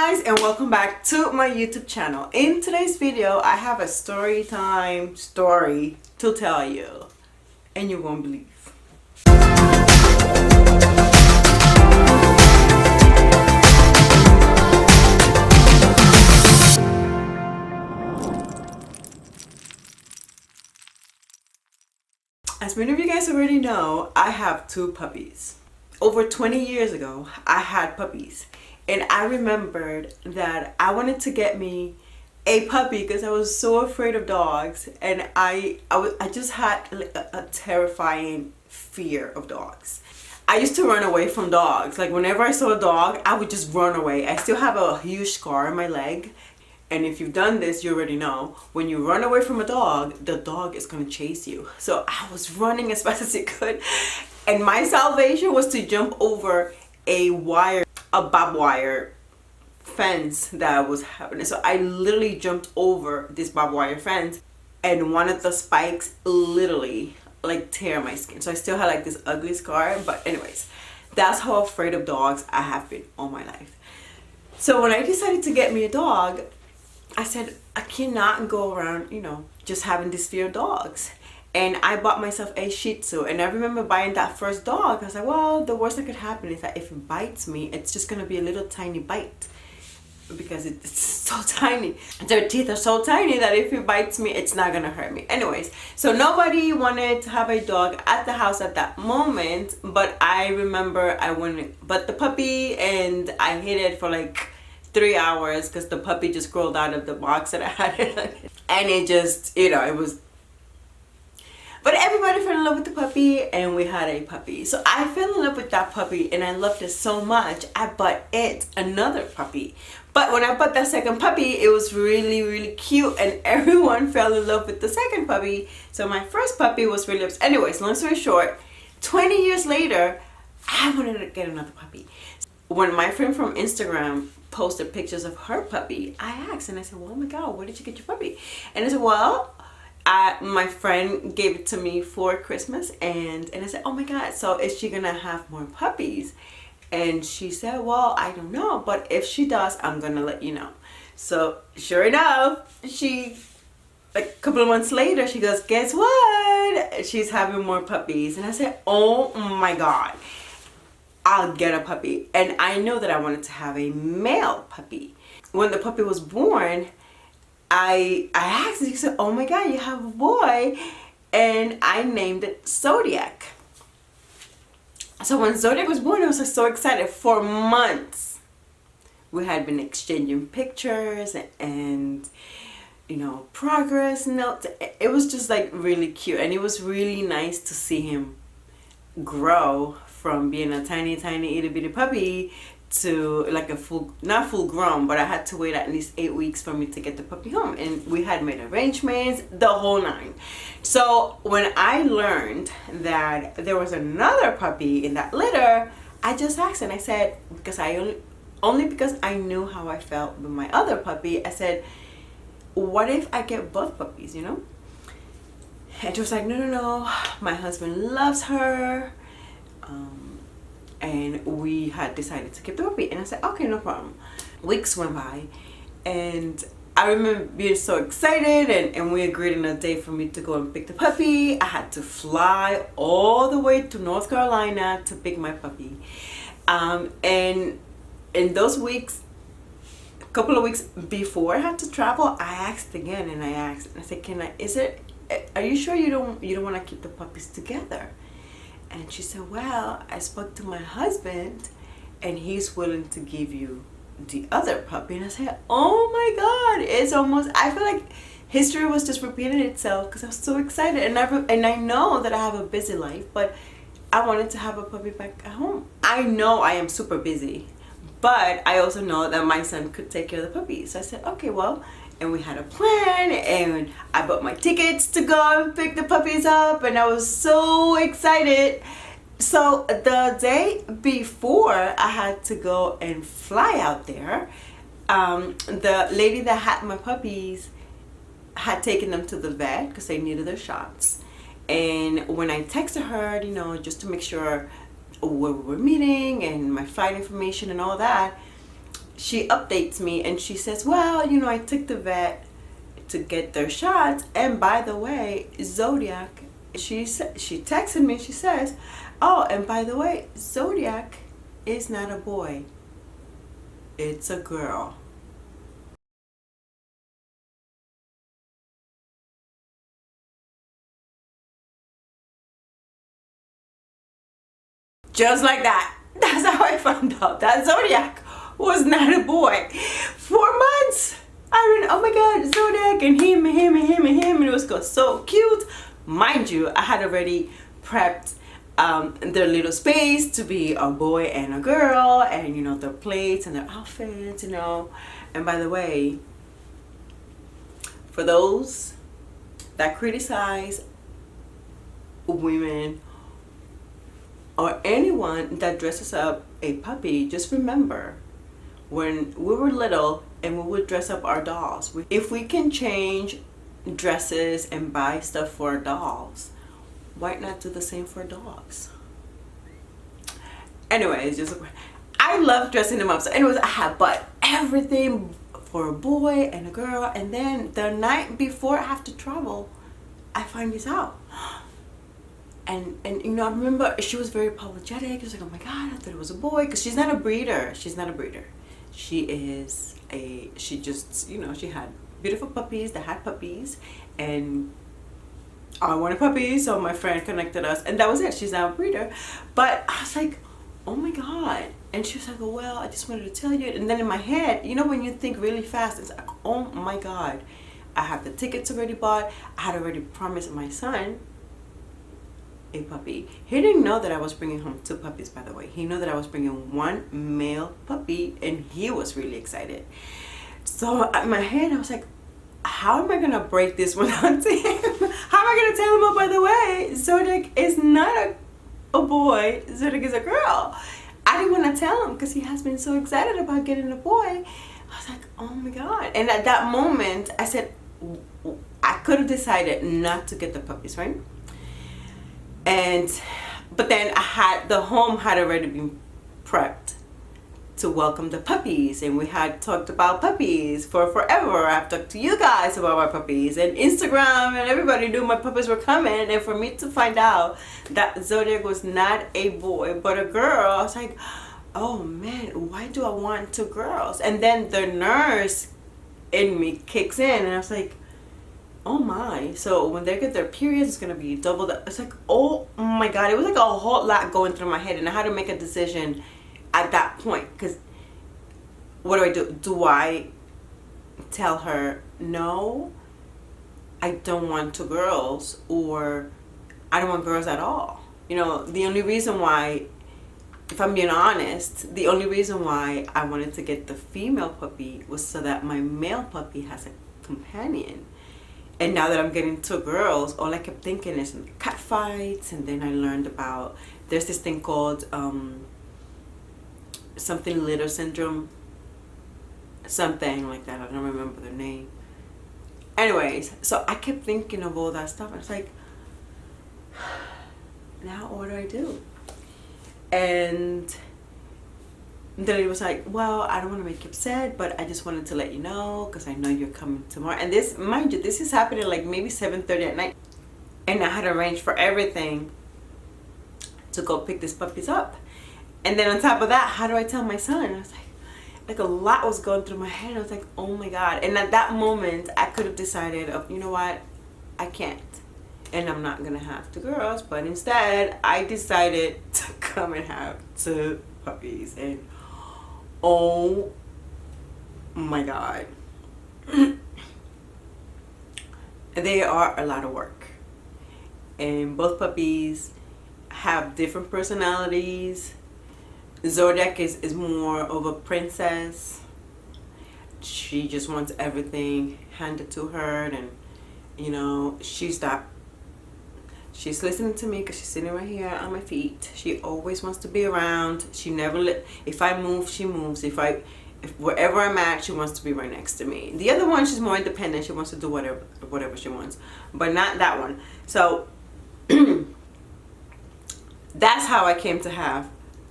guys, and welcome back to my YouTube channel. In today's video I have a story time story to tell you, and you won't believe. As many of you guys already know, I have two puppies. Over 20 years ago I had puppies, and I remembered that I wanted to get me a puppy because I was so afraid of dogs, and I just had a terrifying fear of dogs. I used to run away from dogs. Like whenever I saw a dog, I would just run away. I still have a huge scar on my leg, and if you've done this, you already know, when you run away from a dog, the dog is going to chase you. So I was running as fast as I could, and my salvation was to jump over a barbed wire fence that was happening. So I literally jumped over this barbed wire fence, and one of the spikes literally like tear my skin. So I still had like this ugly scar, but anyways, that's how afraid of dogs I have been all my life. So when I decided to get me a dog, I said I cannot go around, just having this fear of dogs. And I bought myself a Shih Tzu, and I remember buying that first dog. I was like, well, the worst that could happen is that if it bites me, it's just gonna be a little tiny bite, because it's so tiny. Their teeth are so tiny that if it bites me, it's not gonna hurt me. Anyways, so nobody wanted to have a dog at the house at that moment, but I remember I but the puppy, and I hid it for like 3 hours because the puppy just crawled out of the box that I had it in. And it just, it was. But everybody fell in love with the puppy, and we had a puppy. So I fell in love with that puppy, and I loved it so much, I bought it another puppy. But when I bought that second puppy, it was really, really cute, and everyone fell in love with the second puppy. So my first puppy was really upset. Anyways, long story short, 20 years later, I wanted to get another puppy. When my friend from Instagram posted pictures of her puppy, I asked, and I said, well, oh my God, where did you get your puppy? And I said, well, my friend gave it to me for Christmas, and I said, oh my God, so is she gonna have more puppies? And she said, well, I don't know, but if she does, I'm gonna let you know. So sure enough, a couple of months later, she goes, guess what? She's having more puppies. And I said, oh my God, I'll get a puppy. And I know that I wanted to have a male puppy. When the puppy was born, I asked, and she said, oh my God, you have a boy. And I named it Zodiac. So when Zodiac was born, I was so excited. For months we had been exchanging pictures and progress notes. It was just like really cute, and it was really nice to see him grow from being a tiny itty bitty puppy to like a not full grown, but I had to wait at least 8 weeks for me to get the puppy home, and we had made arrangements, the whole nine. So when I learned that there was another puppy in that litter, I just asked, and I said, because only because I knew how I felt with my other puppy, I said, what if I get both puppies, And she was like, no, my husband loves her. And we had decided to keep the puppy, and I said, okay, no problem. Weeks went by, and I remember being so excited, and we agreed on a day for me to go and pick the puppy. I had to fly all the way to North Carolina to pick my puppy, and in those weeks, a couple of weeks before I had to travel, I asked again, and I said, are you sure you don't want to keep the puppies together? And she said, well, I spoke to my husband, and he's willing to give you the other puppy. And I said, oh my God, it's almost, I feel like history was just repeating itself, because I was so excited. And I know that I have a busy life, but I wanted to have a puppy back at home. I know I am super busy, but I also know that my son could take care of the puppies. So I said, okay, well, and we had a plan, and I bought my tickets to go and pick the puppies up, and I was so excited. So the day before I had to go and fly out there, the lady that had my puppies had taken them to the vet because they needed their shots. And when I texted her, just to make sure where we were meeting and my flight information and all that, she updates me and she says, well, you know, I took the vet to get their shots, and by the way, Zodiac, she texted me, she says, oh, and by the way, Zodiac is not a boy, it's a girl. Just like that. That's how I found out that Zodiac was not a boy. 4 months. I mean, oh my God, Zodiac and him and him and him and him, and it was so cute. Mind you, I had already prepped their little space to be a boy and a girl, and you know, their plates and their outfits, you know. And by the way, for those that criticize women or anyone that dresses up a puppy, just remember when we were little and we would dress up our dolls. If we can change dresses and buy stuff for our dolls, why not do the same for dogs? Anyways, just I love dressing them up. So anyways, I had bought everything for a boy and a girl, and then the night before I have to travel, I find this out. And you know, I remember she was very apologetic. She was like, oh my God, I thought it was a boy. Because she's not a breeder. She's not a breeder. She just, you know, she had beautiful puppies that had puppies. And I wanted puppies, so my friend connected us. And that was it. She's not a breeder. But I was like, oh my God. And she was like, oh, well, I just wanted to tell you. And then in my head, you know, when you think really fast, it's like, oh my God. I have the tickets already bought. I had already promised my son a puppy. He didn't know that I was bringing home 2 puppies, by the way. He knew that I was bringing 1 male puppy, and he was really excited. So in my head, I was like, how am I gonna break this one out to him? How am I gonna tell him, oh, by the way, Zodiac is not a boy, Zodiac is a girl? I didn't want to tell him because he has been so excited about getting a boy. I was like, oh my God. And at that moment, I said, I could have decided not to get the puppies, right? But then the home had already been prepped to welcome the puppies, and we had talked about puppies for forever. I've talked to you guys about my puppies, and Instagram and everybody knew my puppies were coming. And for me to find out that Zodiac was not a boy but a girl, I was like, oh man, why do I want 2 girls? And then the nurse in me kicks in, and I was like, oh my. So when they get their periods, it's gonna be double. It's like, oh my God, it was like a whole lot going through my head, and I had to make a decision at that point. Because what do? Do I tell her, no, I don't want 2 girls, or I don't want girls at all? You know, the only reason why, if I'm being honest, the only reason why I wanted to get the female puppy was so that my male puppy has a companion. And now that I'm getting 2 girls, all I kept thinking is cat fights. And then I learned about, there's this thing called something litter syndrome, something like that. I don't remember the name. Anyways, so I kept thinking of all that stuff. I was like, now what do I do? And then it was like, well, I don't want to make you upset, but I just wanted to let you know because I know you're coming tomorrow. And this, mind you, this is happening like maybe 7:30 at night. And I had arranged for everything to go pick these puppies up. And then on top of that, how do I tell my son? I was like a lot was going through my head. I was like, oh my God. And at that moment, I could have decided, you know what, I can't. And I'm not going to have 2 girls. But instead, I decided to come and have 2 puppies. And oh my God. They are a lot of work. And both puppies have different personalities. Zodiac is more of a princess. She just wants everything handed to her, and you know, she's listening to me because she's sitting right here on my feet. She always wants to be around. She never if I move, she moves. If wherever I'm at, she wants to be right next to me. The other one, she's more independent. She wants to do whatever she wants, but not that one. So that's how I came to have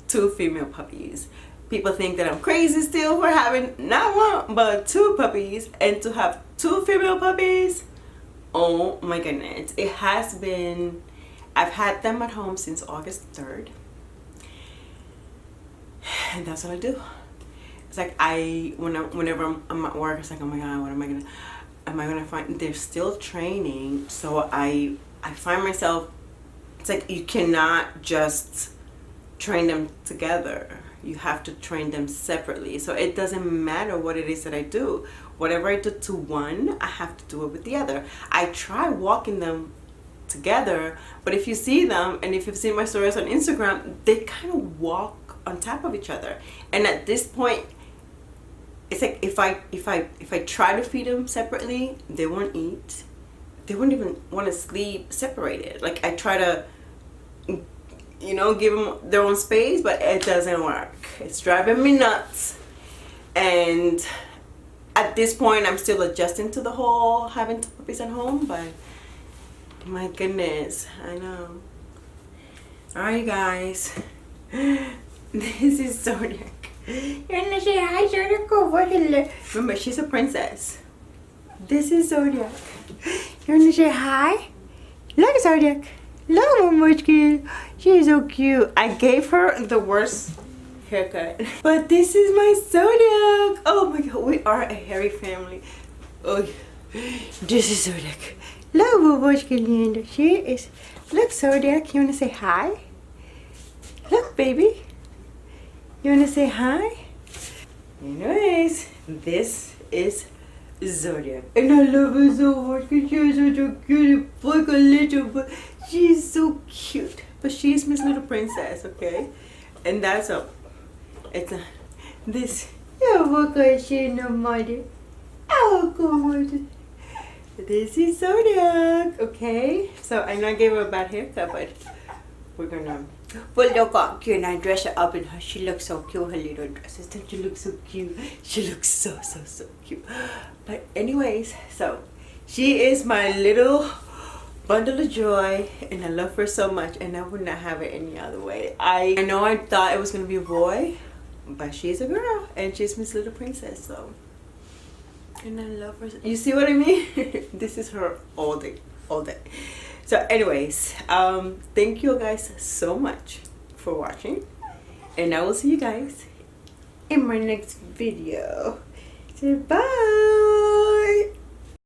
2 female puppies. People think that I'm crazy still for having not one but two puppies, and to have two female puppies, oh my goodness. It has been, I've had them at home since August 3rd, and that's what I do. It's like whenever I'm at work, it's like, oh my god, what am I gonna find? They're still training, so I find myself, it's like you cannot just train them together. You have to train them separately. So it doesn't matter what it is that I do. Whatever I do to one, I have to do it with the other. I try walking them together, but if you see them, and if you've seen my stories on Instagram, they kind of walk on top of each other. And at this point, it's like if I try to feed them separately, they won't eat. They won't even want to sleep separated. Like I try to, you know, give them their own space, but it doesn't work. It's driving me nuts. And at this point, I'm still adjusting to the whole having two puppies at home, but my goodness, I know. Alright guys, this is Zodiac. You're gonna say hi, Zodiac, over here. Remember, she's a princess. This is Zodiac. You're gonna say hi? Look, Zodiac. Look how much cute. She's so cute. I gave her the worst haircut. But this is my Zodiac. Oh my god, we are a hairy family. Oh, this is Zodiac. Look how much linda. She is. Look, Zodiac, you wanna say hi? Look, baby. You wanna say hi? Anyways, this is Zodiac. And I love her so much because she's such a cute, like a little, but she's so cute. But she's Miss Little Princess, okay? And that's a, it's a, this, oh, okay, she's no mother. Oh, come on. This is Zodiac, okay? So I know I gave her a bad haircut, but we're gonna, but look how cute, and I dress her up in her, she looks so cute, her little dresses. Don't you look so cute? She looks so cute. But anyways, so she is my little bundle of joy, and I love her so much, and I would not have it any other way. I know I thought it was gonna be a boy, but she's a girl, and she's Miss Little Princess, so. And I love her. You see what I mean? This is her all day. So anyways, thank you guys so much for watching, and I will see you guys in my next video. So bye.